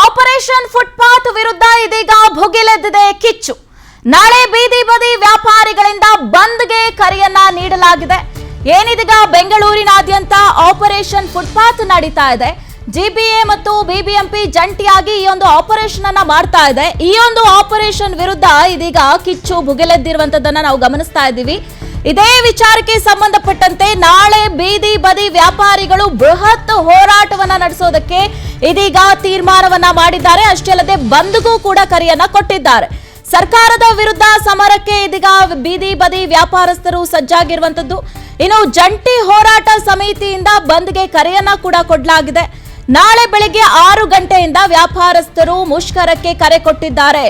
Operation footpath ವಿರುದ್ಧ ಇದೀಗ ಭುಗಿಲೆದ್ದಿದೆ ಕಿಚ್ಚು. ನಾಳೆ ಬೀದಿ ಬದಿ ವ್ಯಾಪಾರಿಗಳಿಂದ ಬಂದ್ಗೆ ಕರೆಯನ್ನ ನೀಡಲಾಗಿದೆ. ಏನಿದೀಗ ಬೆಂಗಳೂರಿನಾದ್ಯಂತ ಆಪರೇಷನ್ ಫುಟ್ಪಾತ್ ನಡೀತಾ ಇದೆ. ಜಿಬಿಎ ಮತ್ತು ಬಿಬಿಎಂಪಿ ಜಂಟಿಯಾಗಿ ಈ ಒಂದು ಆಪರೇಷನ್ ಅನ್ನ ಮಾಡ್ತಾ ಇದೆ. ಈ ಒಂದು ಆಪರೇಷನ್ ವಿರುದ್ಧ ಇದೀಗ ಕಿಚ್ಚು ಭುಗಿಲೆದ್ದಿರುವಂತದನ್ನ ನಾವು ಗಮನಿಸ್ತಾ ಇದ್ದೀವಿ. ಇದೇ ವಿಚಾರಕ್ಕೆ ಸಂಬಂಧಪಟ್ಟಂತೆ ನಾಳೆ ಬೀದಿ ಬದಿ ವ್ಯಾಪಾರಿಗಳು ಬೃಹತ್ ಹೋರಾಟವನ್ನ ನಡೆಸೋದಕ್ಕೆ ಇದೀಗ ತೀರ್ಮಾನವನ್ನ ಮಾಡಿದ್ದಾರೆ. ಅಷ್ಟೇ ಅಲ್ಲದೆ ಬಂದ್ಗೂ ಕೂಡ ಕರೆಯನ್ನ ಕೊಟ್ಟಿದ್ದಾರೆ. ಸರ್ಕಾರದ ವಿರುದ್ಧ ಸಮರಕ್ಕೆ ಇದೀಗ ಬೀದಿ ಬದಿ ವ್ಯಾಪಾರಸ್ಥರು ಸಜ್ಜಾಗಿರುವಂತದ್ದು. ಇನ್ನು ಜಂಟಿ ಹೋರಾಟ ಸಮಿತಿಯಿಂದ ಬಂದ್ಗೆ ಕರೆಯನ್ನ ಕೂಡ ಕೊಡಲಾಗಿದೆ. ನಾಳೆ ಬೆಳಗ್ಗೆ 6 ಗಂಟೆಯಿಂದ ವ್ಯಾಪಾರಸ್ಥರು ಮುಷ್ಕರಕ್ಕೆ ಕರೆ ಕೊಟ್ಟಿದ್ದಾರೆ.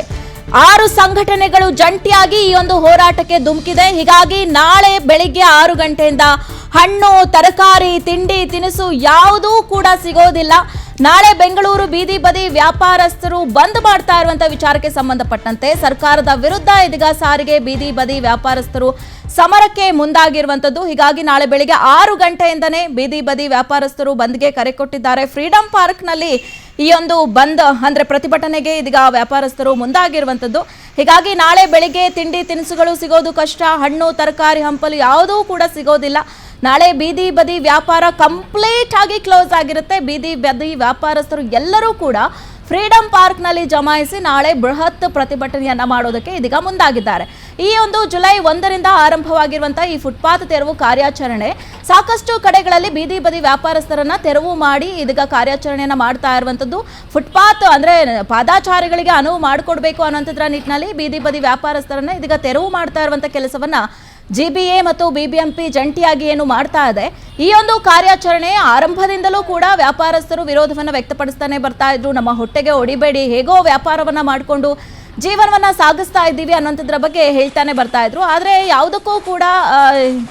6 ಸಂಘಟನೆಗಳು ಜಂಟಿಯಾಗಿ ಈ ಒಂದು ಹೋರಾಟಕ್ಕೆ ಧುಮುಕಿದೆ. ಹೀಗಾಗಿ ನಾಳೆ ಬೆಳಿಗ್ಗೆ 6 ಗಂಟೆಯಿಂದ ಹಣ್ಣು, ತರಕಾರಿ, ತಿಂಡಿ, ತಿನಿಸು ಯಾವುದೂ ಕೂಡ ಸಿಗೋದಿಲ್ಲ. ನಾಳೆ ಬೆಂಗಳೂರು ಬೀದಿ ಬದಿ ವ್ಯಾಪಾರಸ್ಥರು ಬಂದ್ ಮಾಡ್ತಾ ಇರುವಂತಹ ವಿಚಾರಕ್ಕೆ ಸಂಬಂಧಪಟ್ಟಂತೆ ಸರ್ಕಾರದ ವಿರುದ್ಧ ಇದೀಗ ಸಾರಿಗೆ ಬೀದಿ ಬದಿ ವ್ಯಾಪಾರಸ್ಥರು ಸಮರಕ್ಕೆ ಮುಂದಾಗಿರುವಂತದ್ದು. ಹೀಗಾಗಿ ನಾಳೆ ಬೆಳಿಗ್ಗೆ 6 ಗಂಟೆಯಿಂದನೇ ಬೀದಿ ಬದಿ ವ್ಯಾಪಾರಸ್ಥರು ಬಂದ್ಗೆ ಕರೆ ಕೊಟ್ಟಿದ್ದಾರೆ. ಫ್ರೀಡಂ ಪಾರ್ಕ್ ನಲ್ಲಿ ಈ ಒಂದು ಬಂದ್ ಅಂದ್ರೆ ಪ್ರತಿಭಟನೆಗೆ ಇದೀಗ ವ್ಯಾಪಾರಸ್ಥರು ಮುಂದಾಗಿರುವಂತದ್ದು. ಹೀಗಾಗಿ ನಾಳೆ ಬೆಳಿಗ್ಗೆ ತಿಂಡಿ ತಿನಿಸುಗಳು ಸಿಗೋದು ಕಷ್ಟ. ಹಣ್ಣು, ತರಕಾರಿ, ಹಂಪಲು ಯಾವುದೂ ಕೂಡ ಸಿಗೋದಿಲ್ಲ. ನಾಳೆ ಬೀದಿ ಬದಿ ವ್ಯಾಪಾರ ಕಂಪ್ಲೀಟ್ ಆಗಿ ಕ್ಲೋಸ್ ಆಗಿರುತ್ತೆ. ಬೀದಿ ಬದಿ ವ್ಯಾಪಾರಸ್ಥರು ಎಲ್ಲರೂ ಕೂಡ ಫ್ರೀಡಂ ಪಾರ್ಕ್ ನಲ್ಲಿ ಜಮಾಯಿಸಿ ನಾಳೆ ಬೃಹತ್ ಪ್ರತಿಭಟನೆಯನ್ನ ಮಾಡೋದಕ್ಕೆ ಇದೀಗ ಮುಂದಾಗಿದ್ದಾರೆ. ಈ ಒಂದು ಜುಲೈ 1ರಿಂದ ಆರಂಭವಾಗಿರುವಂತಹ ಈ ಫುಟ್ಪಾತ್ ತೆರವು ಕಾರ್ಯಾಚರಣೆ ಸಾಕಷ್ಟು ಕಡೆಗಳಲ್ಲಿ ಬೀದಿ ಬದಿ ವ್ಯಾಪಾರಸ್ಥರನ್ನ ತೆರವು ಮಾಡಿ ಇದೀಗ ಕಾರ್ಯಾಚರಣೆಯನ್ನ ಮಾಡ್ತಾ ಇರುವಂತದ್ದು. ಫುಟ್ಪಾತ್ ಅಂದ್ರೆ ಪಾದಾಚಾರಿಗಳಿಗೆ ಅನುವು ಮಾಡಿಕೊಡ್ಬೇಕು ಅನ್ನೋಂಥದ್ರ ನಿಟ್ಟಿನಲ್ಲಿ ಬೀದಿ ಬದಿ ವ್ಯಾಪಾರಸ್ಥರನ್ನ ಇದೀಗ ತೆರವು ಮಾಡ್ತಾ ಇರುವಂತ ಕೆಲಸವನ್ನ ಜಿಬಿಎ ಮತ್ತು ಬಿಬಿಎಂಪಿ ಜಂಟಿಯಾಗಿ ಏನು ಮಾಡ್ತಾ ಇದೆ. ಈ ಒಂದು ಕಾರ್ಯಾಚರಣೆ ಆರಂಭದಿಂದಲೂ ಕೂಡ ವ್ಯಾಪಾರಸ್ಥರು ವಿರೋಧವನ್ನ ವ್ಯಕ್ತಪಡಿಸ್ತಾನೆ ಬರ್ತಾ ಇದ್ರು. ನಮ್ಮ ಹೊಟ್ಟೆಗೆ ಹೊಡಿಬೇಡಿ, ಹೇಗೋ ವ್ಯಾಪಾರವನ್ನ ಮಾಡಿಕೊಂಡು ಜೀವನವನ್ನ ಸಾಗಿಸ್ತಾ ಇದ್ದೀವಿ ಅನ್ನೋಂಥದ್ರ ಬಗ್ಗೆ ಹೇಳ್ತಾನೆ ಬರ್ತಾ ಇದ್ರು. ಆದರೆ ಯಾವುದಕ್ಕೂ ಕೂಡ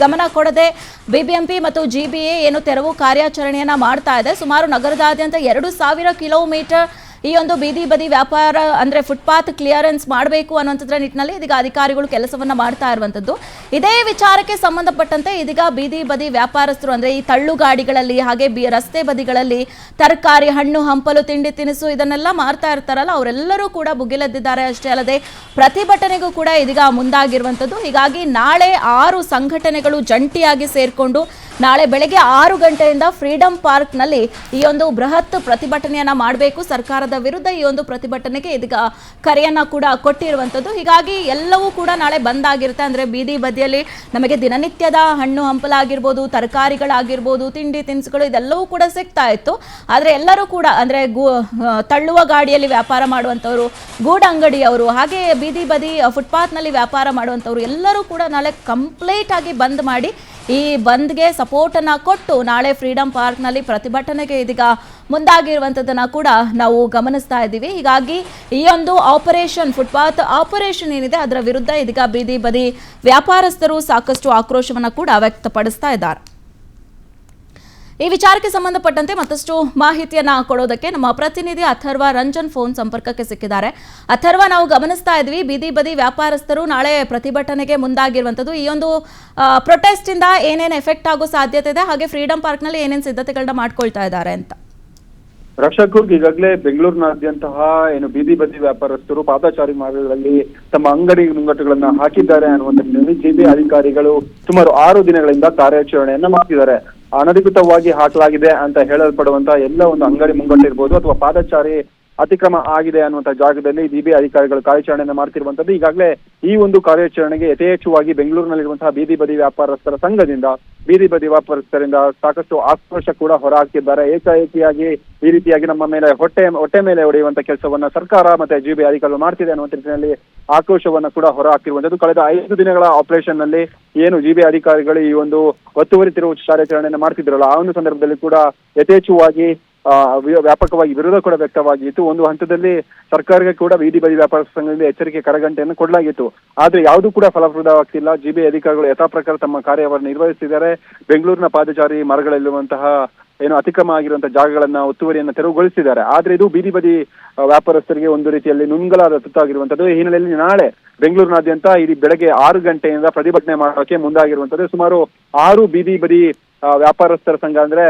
ಗಮನ ಕೊಡದೆ ಬಿಬಿಎಂಪಿ ಮತ್ತು ಜಿಬಿಎ ಏನು ತೆರವು ಕಾರ್ಯಾಚರಣೆಯನ್ನ ಮಾಡ್ತಾ ಇದೆ. ಸುಮಾರು ನಗರದಾದ್ಯಂತ 2000 ಕಿಲೋಮೀಟರ್ ಈ ಒಂದು ಬೀದಿ ಬದಿ ವ್ಯಾಪಾರ ಅಂದ್ರೆ ಫುಟ್ಪಾತ್ ಕ್ಲಿಯರೆನ್ಸ್ ಮಾಡಬೇಕು ಅನ್ನೋಂಥದ್ರ ನಿಟ್ಟಿನಲ್ಲಿ ಇದೀಗ ಅಧಿಕಾರಿಗಳು ಕೆಲಸವನ್ನ ಮಾಡ್ತಾ ಇರುವಂತದ್ದು. ಇದೇ ವಿಚಾರಕ್ಕೆ ಸಂಬಂಧಪಟ್ಟಂತೆ ಇದೀಗ ಬೀದಿ ಬದಿ ವ್ಯಾಪಾರಸ್ಥರು ಅಂದ್ರೆ ಈ ತಳ್ಳು ಗಾಡಿಗಳಲ್ಲಿ ಹಾಗೆ ರಸ್ತೆ ಬದಿಗಳಲ್ಲಿ ತರಕಾರಿ, ಹಣ್ಣು, ಹಂಪಲು, ತಿಂಡಿ ತಿನಿಸು ಇದನ್ನೆಲ್ಲ ಮಾರ್ತಾ ಇರ್ತಾರಲ್ಲ ಅವರೆಲ್ಲರೂ ಕೂಡ ಭುಗಿಲೆದ್ದಿದ್ದಾರೆ. ಅಷ್ಟೇ ಅಲ್ಲದೆ ಪ್ರತಿಭಟನೆಗೂ ಕೂಡ ಇದೀಗ ಮುಂದಾಗಿರುವಂತದ್ದು. ಹೀಗಾಗಿ ನಾಳೆ 6 ಸಂಘಟನೆಗಳು ಜಂಟಿಯಾಗಿ ಸೇರ್ಕೊಂಡು ನಾಳೆ ಬೆಳಗ್ಗೆ 6 ಗಂಟೆಯಿಂದ ಫ್ರೀಡಂ ಪಾರ್ಕ್ ನಲ್ಲಿ ಈ ಒಂದು ಬೃಹತ್ ಪ್ರತಿಭಟನೆಯನ್ನ ಮಾಡಬೇಕು. ಸರ್ಕಾರದ ವಿರುದ್ಧ ಈ ಒಂದು ಪ್ರತಿಭಟನೆಗೆ ಇದೀಗ ಕರೆಯನ್ನ ಕೂಡ ಕೊಟ್ಟಿರುವಂತದ್ದು. ಹೀಗಾಗಿ ಎಲ್ಲವೂ ಕೂಡ ನಾಳೆ ಬಂದ್ ಆಗಿರುತ್ತೆ. ಅಂದ್ರೆ ಬೀದಿ ಬದಿಯಲ್ಲಿ ನಮಗೆ ದಿನನಿತ್ಯದ ಹಣ್ಣು ಹಂಪಲಾಗಿರ್ಬೋದು, ತರಕಾರಿಗಳಾಗಿರ್ಬೋದು, ತಿಂಡಿ ತಿನಿಸುಗಳು ಇದೆಲ್ಲವೂ ಕೂಡ ಸಿಗ್ತಾ ಇತ್ತು. ಆದ್ರೆ ಎಲ್ಲರೂ ಕೂಡ ಅಂದ್ರೆ ತಳ್ಳುವ ಗಾಡಿಯಲ್ಲಿ ವ್ಯಾಪಾರ ಮಾಡುವಂತವರು, ಗೂಡಂಗಡಿಯವರು, ಹಾಗೆ ಬೀದಿ ಬದಿ ಫುಟ್ಪಾತ್ ನಲ್ಲಿ ವ್ಯಾಪಾರ ಮಾಡುವಂತವರು ಎಲ್ಲರೂ ಕೂಡ ನಾಳೆ ಕಂಪ್ಲೀಟ್ ಆಗಿ ಬಂದ್ ಮಾಡಿ ಈ ಬಂದ್ಗೆ ಸಪೋರ್ಟ್ ಅನ್ನ ಕೊಟ್ಟು ನಾಳೆ ಫ್ರೀಡಂ ಪಾರ್ಕ್ ನಲ್ಲಿ ಪ್ರತಿಭಟನೆಗೆ ಇದೀಗ ಮುಂದಾಗಿರುವಂತದನ್ನ ಕೂಡ ನಾವು ಗಮನಿಸ್ತಾ ಇದ್ದೀವಿ. ಹೀಗಾಗಿ ಈ ಒಂದು ಆಪರೇಷನ್ ಫುಟ್ಪಾತ್ ಆಪರೇಷನ್ ಏನಿದೆ ಅದರ ವಿರುದ್ಧ ಇದೀಗ ಬೀದಿ ಬದಿ ವ್ಯಾಪಾರಸ್ಥರು ಸಾಕಷ್ಟು ಆಕ್ರೋಶವನ್ನ ಕೂಡ ವ್ಯಕ್ತಪಡಿಸ್ತಾ ಇದ್ದಾರೆ. ಈ ವಿಚಾರಕ್ಕೆ ಸಂಬಂಧಪಟ್ಟಂತೆ ಮತ್ತಷ್ಟು ಮಾಹಿತಿಯನ್ನ ಕೊಡೋದಕ್ಕೆ ನಮ್ಮ ಪ್ರತಿನಿಧಿ ಅಥರ್ವ ರಂಜನ್ ಫೋನ್ ಸಂಪರ್ಕಕ್ಕೆ ಸಿಕ್ಕಿದ್ದಾರೆ. ಅಥರ್ವ, ನಾವು ಗಮನಿಸ್ತಾ ಇದ್ವಿ ಬೀದಿ ಬದಿ ವ್ಯಾಪಾರಸ್ಥರು ನಾಳೆ ಪ್ರತಿಭಟನೆಗೆ ಮುಂದಾಗಿರುವಂತದ್ದು. ಈ ಒಂದು ಪ್ರೊಟೆಸ್ಟ್ ಇಂದ ಏನೇನು ಎಫೆಕ್ಟ್ ಆಗೋ ಸಾಧ್ಯತೆ ಇದೆ, ಹಾಗೆ ಫ್ರೀಡಂ ಪಾರ್ಕ್ ನಲ್ಲಿ ಏನೇನು ಸಿದ್ಧತೆಗಳನ್ನ ಮಾಡ್ಕೊಳ್ತಾ ಇದ್ದಾರೆ ಅಂತ? ರಕ್ಷಕೂರ್ಗ್ ಈಗಾಗಲೇ ಬೆಂಗಳೂರಿನಾದ್ಯಂತಹ ಏನು ಬೀದಿ ಬದಿ ವ್ಯಾಪಾರಸ್ಥರು ಪಾದಚಾರಿ ಮಾರ್ಗಗಳಲ್ಲಿ ತಮ್ಮ ಅಂಗಡಿ ಮುಂಗಟ್ಟುಗಳನ್ನ ಹಾಕಿದ್ದಾರೆ ಅನ್ನುವಂಥ ನಿಟ್ಟಿನಲ್ಲಿ ಜಿಬಿಎ ಅಧಿಕಾರಿಗಳು ಸುಮಾರು 6 ದಿನಗಳಿಂದ ಕಾರ್ಯಾಚರಣೆಯನ್ನ ಮಾಡ್ತಿದ್ದಾರೆ. ಅನಧಿಕೃತವಾಗಿ ಹಾಕಲಾಗಿದೆ ಅಂತ ಹೇಳಲ್ಪಡುವಂತಹ ಎಲ್ಲ ಒಂದು ಅಂಗಡಿ ಮುಂಗಟ್ಟು ಇರ್ಬೋದು ಅಥವಾ ಪಾದಚಾರಿ ಅತಿಕ್ರಮ ಆಗಿದೆ ಅನ್ನುವಂಥ ಜಾಗದಲ್ಲಿ ಜಿಬಿಎ ಅಧಿಕಾರಿಗಳು ಕಾರ್ಯಾಚರಣೆಯನ್ನು ಮಾಡ್ತಿರುವಂತದ್ದು. ಈಗಾಗಲೇ ಈ ಒಂದು ಕಾರ್ಯಾಚರಣೆಗೆ ಯಥೇಚ್ಛವಾಗಿ ಬೆಂಗಳೂರಿನಲ್ಲಿರುವಂತಹ ಬೀದಿ ಬದಿ ವ್ಯಾಪಾರಸ್ಥರ ಸಂಘದಿಂದ ಬೀದಿ ಬದಿ ವ್ಯಾಪಾರಸ್ಥರಿಂದ ಸಾಕಷ್ಟು ಆಕ್ರೋಶ ಕೂಡ ಹೊರಹಾಕಿದ್ದಾರೆ. ಏಕಾಏಕಿಯಾಗಿ ಈ ರೀತಿಯಾಗಿ ನಮ್ಮ ಮೇಲೆ ಹೊಟ್ಟೆ ಮೇಲೆ ಹೊಡೆಯುವಂತ ಕೆಲಸವನ್ನ ಸರ್ಕಾರ ಮತ್ತೆ ಜಿಬಿಎ ಅಧಿಕಾರಿಗಳು ಮಾಡ್ತಿದೆ ಅನ್ನುವಂಥ ನಿಟ್ಟಿನಲ್ಲಿ ಆಕ್ರೋಶವನ್ನ ಕೂಡ ಹೊರಹಾಕಿರುವಂತದ್ದು. ಕಳೆದ 5 ದಿನಗಳ ಆಪರೇಷನ್ ನಲ್ಲಿ ಏನು ಜಿಬಿಎ ಅಧಿಕಾರಿಗಳು ಈ ಒಂದು ಒತ್ತುವರಿ ತಿರುವು ಕಾರ್ಯಾಚರಣೆಯನ್ನು ಮಾಡ್ತಿದ್ರಲ್ಲ ಆ ಒಂದು ಸಂದರ್ಭದಲ್ಲಿ ಕೂಡ ಯಥೇಚ್ಛವಾಗಿ ವ್ಯಾಪಕವಾಗಿ ವಿರೋಧ ಕೂಡ ವ್ಯಕ್ತವಾಗಿತ್ತು. ಒಂದು ಹಂತದಲ್ಲಿ ಸರ್ಕಾರಕ್ಕೆ ಕೂಡ ಬೀದಿ ಬದಿ ವ್ಯಾಪಾರ ಸಂಘದಿಂದ ಎಚ್ಚರಿಕೆ ಕರಗಂಟೆಯನ್ನು ಕೊಡಲಾಗಿತ್ತು. ಆದ್ರೆ ಯಾವುದೂ ಕೂಡ ಫಲಪ್ರದವಾಗ್ತಿಲ್ಲ. ಜಿಬಿಎ ಅಧಿಕಾರಿಗಳು ಯಥಾ ಪ್ರಕಾರ ತಮ್ಮ ಕಾರ್ಯವನ್ನು ನಿರ್ವಹಿಸುತ್ತಿದ್ದಾರೆ. ಬೆಂಗಳೂರಿನ ಪಾದಚಾರಿ ಮಾರ್ಗಗಳಲ್ಲಿರುವಂತಹ ಏನು ಅತಿಕ್ರಮ ಆಗಿರುವಂತಹ ಜಾಗಗಳನ್ನ ಒತ್ತುವರಿಯನ್ನ ತೆರವುಗೊಳಿಸಿದ್ದಾರೆ. ಆದ್ರೆ ಇದು ಬೀದಿ ಬದಿ ವ್ಯಾಪಾರಸ್ಥರಿಗೆ ಒಂದು ರೀತಿಯಲ್ಲಿ ನುಂಗಲಾದ ತುತ್ತಾಗಿರುವಂತದ್ದು. ಈ ಹಿನ್ನೆಲೆಯಲ್ಲಿ ನಾಳೆ ಬೆಂಗಳೂರಿನಾದ್ಯಂತ ಇಡೀ ಬೆಳಗ್ಗೆ 6 ಗಂಟೆಯಿಂದ ಪ್ರತಿಭಟನೆ ಮಾಡೋಕೆ ಮುಂದಾಗಿರುವಂತದ್ದು. ಸುಮಾರು 6 ಬೀದಿ ಬದಿ ವ್ಯಾಪಾರಸ್ಥರ ಸಂಘ ಅಂದ್ರೆ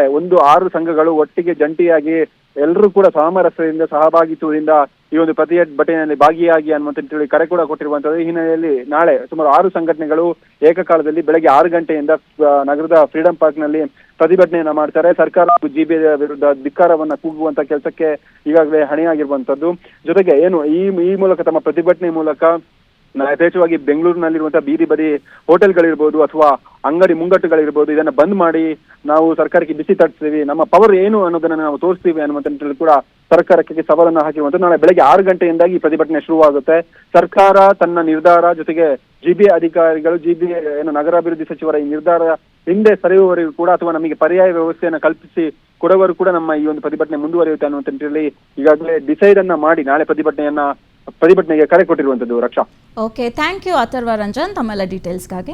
6 ಸಂಘಗಳು ಒಟ್ಟಿಗೆ ಜಂಟಿಯಾಗಿ ಎಲ್ಲರೂ ಕೂಡ ಸಾಮರಸ್ಯದಿಂದ ಸಹಭಾಗಿತ್ವದಿಂದ ಈ ಒಂದು ಪ್ರತಿಭಟನೆಯಲ್ಲಿ ಭಾಗಿಯಾಗಿ ಅನ್ನುವಂತ ಕರೆ ಕೂಡ ಕೊಟ್ಟಿರುವಂತದ್ದು. ಈ ಹಿನ್ನೆಲೆಯಲ್ಲಿ ನಾಳೆ ಸುಮಾರು 6 ಸಂಘಟನೆಗಳು ಏಕಕಾಲದಲ್ಲಿ ಬೆಳಗ್ಗೆ 6 ಗಂಟೆಯಿಂದ ನಗರದ ಫ್ರೀಡಂ ಪಾರ್ಕ್ ನಲ್ಲಿ ಪ್ರತಿಭಟನೆಯನ್ನ ಮಾಡ್ತಾರೆ. ಸರ್ಕಾರ ಹಾಗೂ ಜಿಬಿ ವಿರುದ್ಧ ಧಿಕ್ಕಾರವನ್ನ ಕೂಗುವಂತ ಕೆಲಸಕ್ಕೆ ಈಗಾಗಲೇ ಹಣೆಯಾಗಿರುವಂತದ್ದು. ಜೊತೆಗೆ ಏನು ಈ ಮೂಲಕ ತಮ್ಮ ಪ್ರತಿಭಟನೆ ಮೂಲಕ ಯಥೇಚ್ಛವಾಗಿ ಬೆಂಗಳೂರಿನಲ್ಲಿರುವಂತಹ ಬೀದಿ ಬದಿ ಹೋಟೆಲ್ಗಳಿರ್ಬೋದು ಅಥವಾ ಅಂಗಡಿ ಮುಂಗಟ್ಟುಗಳಿರ್ಬೋದು ಇದನ್ನ ಬಂದ್ ಮಾಡಿ ನಾವು ಸರ್ಕಾರಕ್ಕೆ ಬಿಸಿ ತಟ್ಟಿಸ್ತೀವಿ, ನಮ್ಮ ಪವರ್ ಏನು ಅನ್ನೋದನ್ನ ನಾವು ತೋರಿಸ್ತೀವಿ ಅನ್ನುವಂತ ಕೂಡ ಸರ್ಕಾರಕ್ಕೆ ಸವಾಲನ್ನ ಹಾಕಿರುವಂತದ್ದು. ನಾಳೆ ಬೆಳಗ್ಗೆ 6 ಗಂಟೆಯಿಂದಾಗಿ ಪ್ರತಿಭಟನೆ ಶುರುವಾಗುತ್ತೆ. ಸರ್ಕಾರ ತನ್ನ ನಿರ್ಧಾರ ಜೊತೆಗೆ ಜಿಬಿ ಅಧಿಕಾರಿಗಳು ಏನು ನಗರಾಭಿವೃದ್ಧಿ ಸಚಿವರ ಈ ನಿರ್ಧಾರ ಹಿಂದೆ ಸರಿಯುವವರೆಗೂ ಕೂಡ ಅಥವಾ ನಮಗೆ ಪರ್ಯಾಯ ವ್ಯವಸ್ಥೆಯನ್ನು ಕಲ್ಪಿಸಿ ಕೊಡುವವರು ಕೂಡ ನಮ್ಮ ಈ ಒಂದು ಪ್ರತಿಭಟನೆ ಮುಂದುವರಿಯುತ್ತೆ ಅನ್ನುವಂತ ನಿಟ್ಟಿನಲ್ಲಿ ಈಗಾಗಲೇ ಡಿಸೈಡ್ ಅನ್ನ ಮಾಡಿ ನಾಳೆ ಪ್ರತಿಭಟನೆಗೆ ಕರೆ ಕೊಟ್ಟಿರುವಂತದ್ದು. Raksha. Okay, thank you Atharva Ranjan ತಮ್ಮೆಲ್ಲ ಡೀಟೇಲ್ಸ್ಗಾಗಿ.